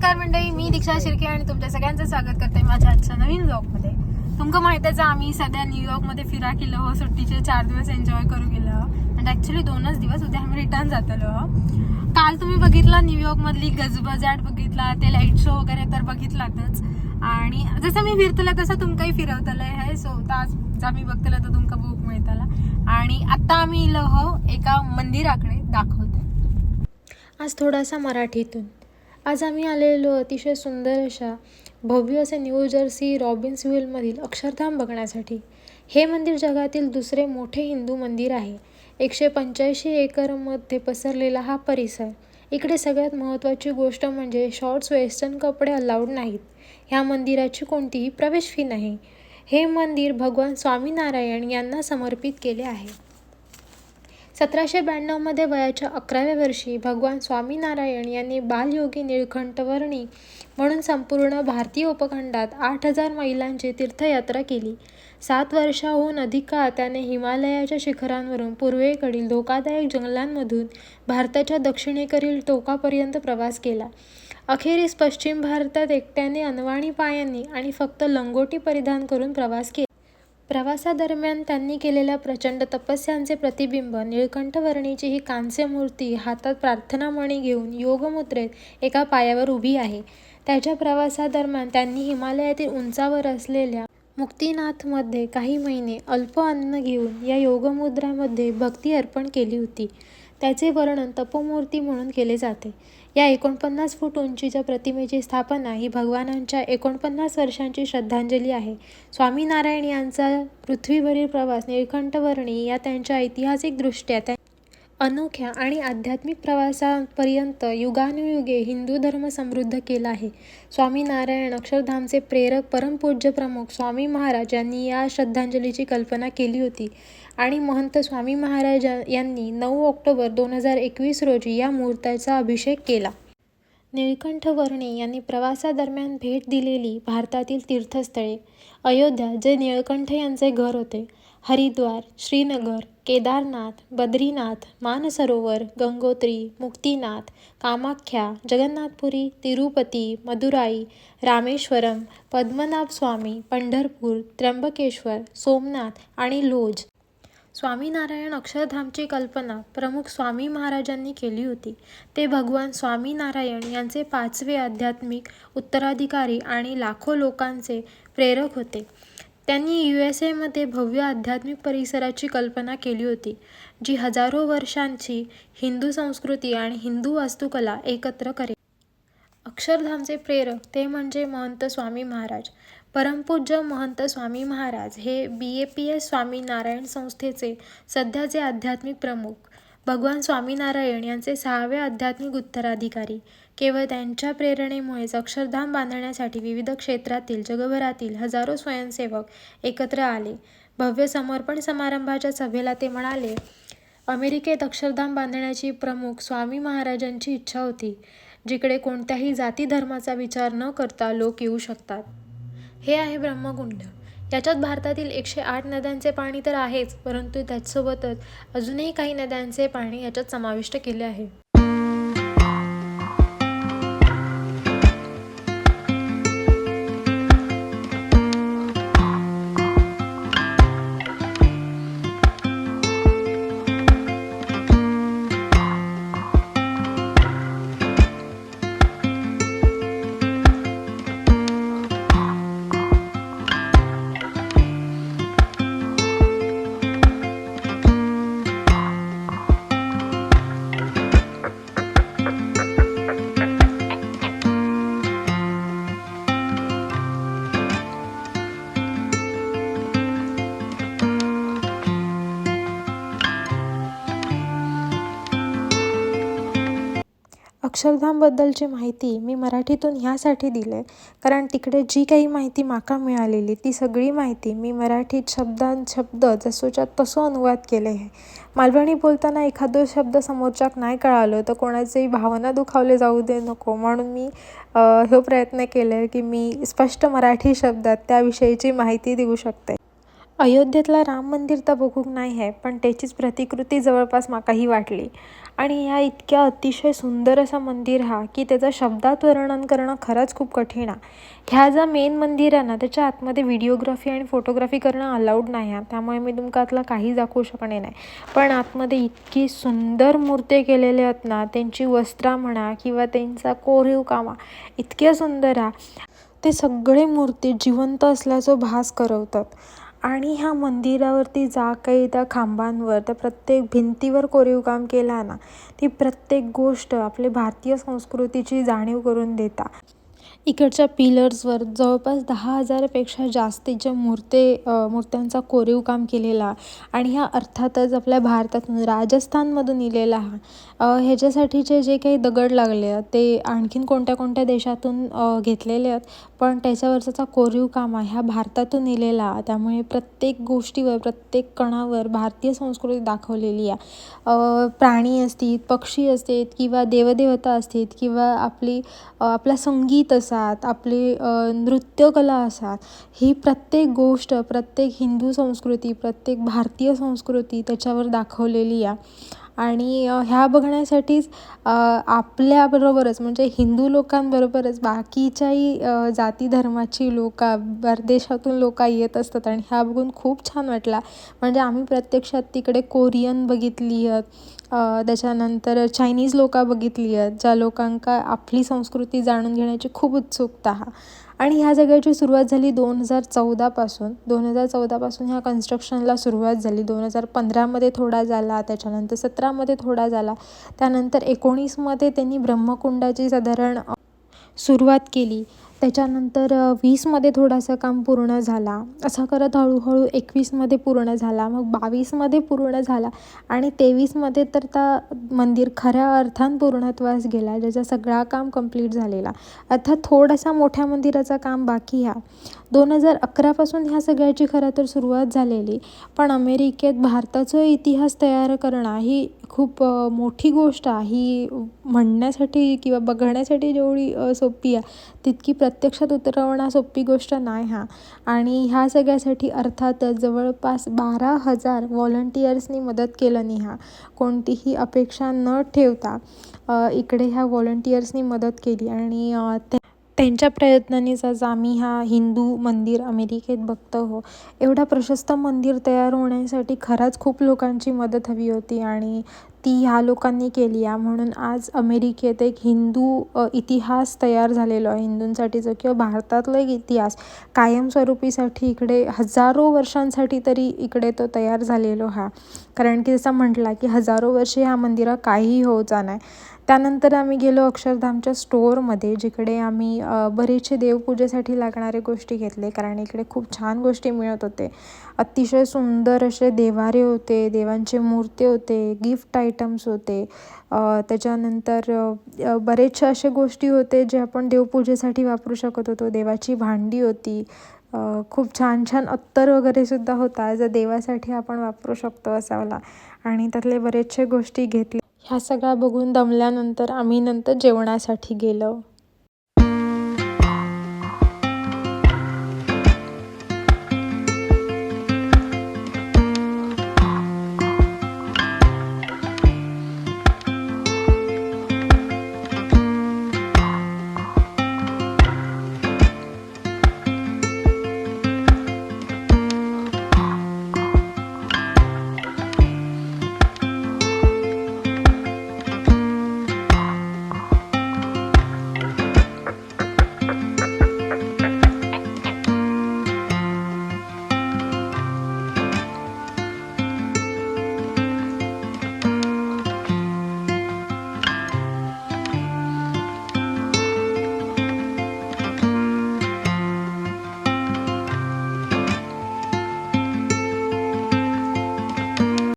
नमस्कार मंडळी, मी दीक्षा शिर्के आणि तुमच्या सगळ्यांचं स्वागत करते माझ्या आजच्या नवीन व्लॉगमध्ये. तुमका माहितीच आम्ही सध्या न्यूयॉर्क मध्ये फिरा केलो हो. सुट्टीचे 4 दिवस एन्जॉय करू गेलो आणि ऍक्च्युली 2च दिवस. उद्या आम्ही रिटर्न जातलो. काल तुम्ही बघितला न्यूयॉर्क मधली गजबजाट बघितला, ते लाईट शो वगैरे तर बघितलातच. आणि जसं मी फिरतलं तसं तुमकाही फिरवतलंय आहे. सो आज आम्ही बघतलं तर तुमका बुक मिळतला. आणि आता आम्ही इलो हो एका मंदिराकडे दाखवतो. आज थोडासा मराठीतून. आज आम्ही आलेलो अतिशय सुंदर अशा भव्य असे न्यू जर्सी रॉबिन्सव्हिलमधील अक्षरधाम बघण्यासाठी. हे मंदिर जगातील दुसरे मोठे हिंदू मंदिर आहे. 185 एकरमध्ये पसरलेला हा परिसर. इकडे सगळ्यात महत्त्वाची गोष्ट म्हणजे शॉर्ट्स वेस्टर्न कपडे अलाउड नाहीत. ह्या मंदिराची कोणतीही प्रवेश फी नाही. हे मंदिर भगवान स्वामीनारायण यांना समर्पित केले आहे. 1792 मध्ये वयाच्या 11व्या वर्षी भगवान स्वामीनारायण यांनी बालयोगी निळकंठवर्णी म्हणून संपूर्ण भारतीय उपखंडात 8000 मैलांची तीर्थयात्रा केली. 7 वर्षाहून अधिक काळ त्याने हिमालयाच्या शिखरांवरून पूर्वेकडील धोकादायक जंगलांमधून भारताच्या दक्षिणेकडील टोकापर्यंत प्रवास केला. अखेरीस पश्चिम भारतात एकट्याने अनवाणी पायांनी आणि फक्त लंगोटी परिधान करून प्रवास केला. प्रवासादरम्यान त्यांनी केलेल्या प्रचंड तपस्यांचे प्रतिबिंब निळकंठवर्णीची ही कांस्य मूर्ती हातात प्रार्थनामणी घेऊन योगमुद्रेत एका पायावर उभी आहे. त्याच्या प्रवासादरम्यान त्यांनी हिमालयातील उंचावर असलेल्या मुक्तिनाथमध्ये काही महिने अल्प अन्न घेऊन या योगमुद्रामध्ये भक्ती अर्पण केली होती. त्याचे वर्णन तपोमूर्ती म्हणून केले जाते. या 49 फूट उंचीच्या प्रतिमेची स्थापना ही भगवानांच्या 49 वर्षांची श्रद्धांजली आहे. स्वामीनारायण यांचा पृथ्वीवरील प्रवास निळकंठवर्णी या त्यांच्या ऐतिहासिकदृष्ट्या अनोख्या आणि आध्यात्मिक प्रवासापर्यंत युगानुयुगे हिंदू धर्म समृद्ध केला आहे. स्वामीनारायण अक्षरधामचे प्रेरक परमपूज्य प्रमुख स्वामी महाराज यांनी या श्रद्धांजलीची कल्पना केली होती आणि महंत स्वामी महाराज यांनी 9 ऑक्टोबर 2021 रोजी या मूर्तीचा अभिषेक केला. निळकंठवर्णी यांनी प्रवासादरम्यान भेट दिलेली भारतातील तीर्थस्थळे: अयोध्या, जे निळकंठ यांचे घर होते; हरिद्वार, श्रीनगर, केदारनाथ, बद्रीनाथ, मानसरोवर, गंगोत्री, मुक्तिनाथ, कामाख्या, जगन्नाथपुरी, तिरुपती, मदुराई, रामेश्वरम, पद्मनाभ स्वामी, पंढरपूर, त्र्यंबकेश्वर, सोमनाथ आणि लोज. स्वामीनारायण अक्षरधामची कल्पना प्रमुख स्वामी महाराजांनी केली होती. ते भगवान स्वामीनारायण यांचे 5वे आध्यात्मिक उत्तराधिकारी आणि लाखो लोकांचे प्रेरक होते. त्यांनी USA मध्ये भव्य आध्यात्मिक परिसराची कल्पना केली होती, जी हजारो वर्षांची हिंदू संस्कृती आणि हिंदू वास्तुकला एकत्र करेल. अक्षरधामचे प्रेरक ते म्हणजे महंत स्वामी महाराज. परमपूज्य महंत स्वामी महाराज हे BAPS स्वामीनारायण संस्थेचे सध्याचे आध्यात्मिक प्रमुख. भगवान स्वामीनारायण यांचे 6वे आध्यात्मिक उत्तराधिकारी. केवळ त्यांच्या प्रेरणेमुळेच अक्षरधाम बांधण्यासाठी विविध क्षेत्रातील जगभरातील हजारो स्वयंसेवक एकत्र आले. भव्य समर्पण समारंभाच्या सभेला ते म्हणाले, अमेरिकेत अक्षरधाम बांधण्याची प्रमुख स्वामी महाराजांची इच्छा होती, जिकडे कोणत्याही जाती धर्माचा विचार न करता लोक येऊ शकतात. हे आहे ब्रह्मकुंड. याच्यात भारतातील 108 नद्यांचे पाणी तर आहेच, परंतु त्याचसोबतच अजूनही काही नद्यांचे पाणी याच्यात समाविष्ट केले आहे. अक्षरधामबद्दलची माहिती मी मराठीतून ह्यासाठी दिली कारण तिकडे जी काही माहिती माका मिळालेली ती सगळी माहिती मी मराठीत शब्द जसोच्या तसं अनुवाद केले आहे. मालवणी बोलताना एखादो शब्द समोरच्याक नाही कळालं तर कोणाचीही भावना दुखावले जाऊ दे नको, म्हणून मी हे प्रयत्न केले की मी स्पष्ट मराठी शब्दात त्याविषयीची माहिती देऊ शकते. अयोध्येतला राम मंदिर तर बघूक नाही आहे, पण त्याचीच प्रतिकृती जवळपास माकाही वाटली आणि ह्या इतक्या अतिशय सुंदर असा मंदिर हा की त्याचं शब्दात वर्णन करणं खरंच खूप कठीण आहे. ह्या जो मेन मंदिर आहे ना त्याच्या आतमध्ये व्हिडिओग्राफी आणि फोटोग्राफी करणं अलाउड नाही आहे, त्यामुळे मी तुमका आतलं काही दाखवू शकणे नाही. पण आतमध्ये इतकी सुंदर मूर्ती केलेल्या आहेत ना, त्यांची वस्त्रा म्हणा किंवा त्यांचा कोरीव कामा इतक्या सुंदर आहे, ते सगळे मूर्ती जिवंत असल्याचा भास करवतात. आणि ह्या मंदिरावरती जा काही त्या खांबांवर त्या प्रत्येक भिंतीवर कोरीव काम केलं आहे ना, ती प्रत्येक गोष्ट आपली भारतीय संस्कृतीची जाणीव करून देता. इकडच्या पिलर्सवर जवळपास 10,000पेक्षा जास्तीच्या मूर्त्यांचा कोरीव काम केलेला आणि ह्या अर्थातच आपल्या भारतातून राजस्थानमधून इलेला ह्याच्यासाठीचे जे काही दगड लागले ते आणखीन कोणत्या कोणत्या देशातून घेतलेले आहेत, पण त्याच्यावरचा कोरीव काम ह्या भारतातून इलेला, त्यामुळे प्रत्येक गोष्टीवर प्रत्येक कणावर भारतीय संस्कृती दाखवलेली आहे. प्राणी असतील, पक्षी असतील किंवा देवदेवता असतील किंवा आपला संगीत असात, आपली नृत्यकला असात, ही प्रत्येक गोष्ट प्रत्येक हिंदू संस्कृती प्रत्येक भारतीय संस्कृती त्याच्यावर दाखवलेली आहे. आणि ह्या बघण्यासाठीच आपल्याबरोबरच म्हणजे हिंदू लोकांबरोबरच बाकीच्याही जाती धर्माची लोक परदेशातून लोक येत असतात आणि ह्या बघून खूप छान वाटला. म्हणजे आम्ही प्रत्यक्षात तिकडे कोरियन बघितली आहेत, त्याच्यानंतर चायनीज लोक बघितली आहेत, ज्या लोकांका आपली संस्कृती जाणून घेण्याची खूप उत्सुकता आणि ह्या सगळ्याची सुरुवात झाली 2014पासून ह्या कन्स्ट्रक्शनला सुरुवात झाली. 2015मध्ये थोडा झाला, त्याच्यानंतर 17मध्ये थोडा झाला, त्यानंतर 19मध्ये त्यांनी ब्रह्मकुंडाची साधारण सुरुवात केली, त्याच्यानंतर 20मध्ये थोडासा काम पूर्ण झाला, असं करत हळूहळू 21मध्ये पूर्ण झाला, मग 22मध्ये पूर्ण झाला आणि 23मध्ये तर त्या मंदिर खऱ्या अर्थान पूर्णत्वास गेला, ज्याचा सगळा काम कंप्लीट झालेला. अर्थात थोडासा मोठ्या मंदिराचा काम बाकी 2011पासून ह्या सगळ्याची खरं तर सुरुवात झालेली. पण अमेरिकेत भारताचा इतिहास तयार करणं ही खूप मोठी गोष्ट आहे. ही म्हणण्यासाठी किंवा बघण्यासाठी जेवढी सोपी आहे तितकी प्रत्यक्षात उतरवणं सोपी गोष्ट नाही आणि ह्या सगळ्यासाठी अर्थातच जवळपास 12,000 व्हॉलंटियर्सनी मदत केलं नाही. कोणतीही अपेक्षा न ठेवता इकडे ह्या व्हॉलंटियर्सनी मदत केली आणि त्यांच्या प्रयत्नांनीच आज आम्ही हिंदू मंदिर अमेरिकेत बघतो. एवढा प्रशस्त मंदिर तयार होण्यासाठी खरंच खूप लोकांची मदत हवी होती आणि ती ह्या लोकांनी केली आहे. म्हणून आज अमेरिकेत एक हिंदू इतिहास तयार झालेलो आहे. हिंदूंसाठीचं किंवा भारतातला एक इतिहास कायमस्वरूपीसाठी इकडे हजारो वर्षांसाठी तरी इकडे तो तयार झालेलो कारण की जसं म्हटलं की हजारो वर्षे ह्या मंदिरात काहीही होऊचा नाही. त्यानंतर आम्ही गेलो अक्षरधामच्या स्टोअरमध्ये, जिकडे आम्ही बरेचसे देवपूजेसाठी लागणारे गोष्टी घेतले, कारण इकडे खूप छान गोष्टी मिळत होते. अतिशय सुंदर असे देवारे होते, देवांचे मूर्ती होते, गिफ्ट आयटम्स होते, त्याच्यानंतर बरेचसे असे गोष्टी होते जे आपण देवपूजेसाठी वापरू शकत होतो. देवाची भांडी होती, खूप छान छान अत्तर वगैरे सुद्धा होता, जर देवासाठी आपण वापरू शकतो असावला, आणि त्यातले बरेचसे गोष्टी घेतले. ह्या सगळ्या बघून दमल्यानंतर आम्ही नंतर जेवणासाठी गेलो.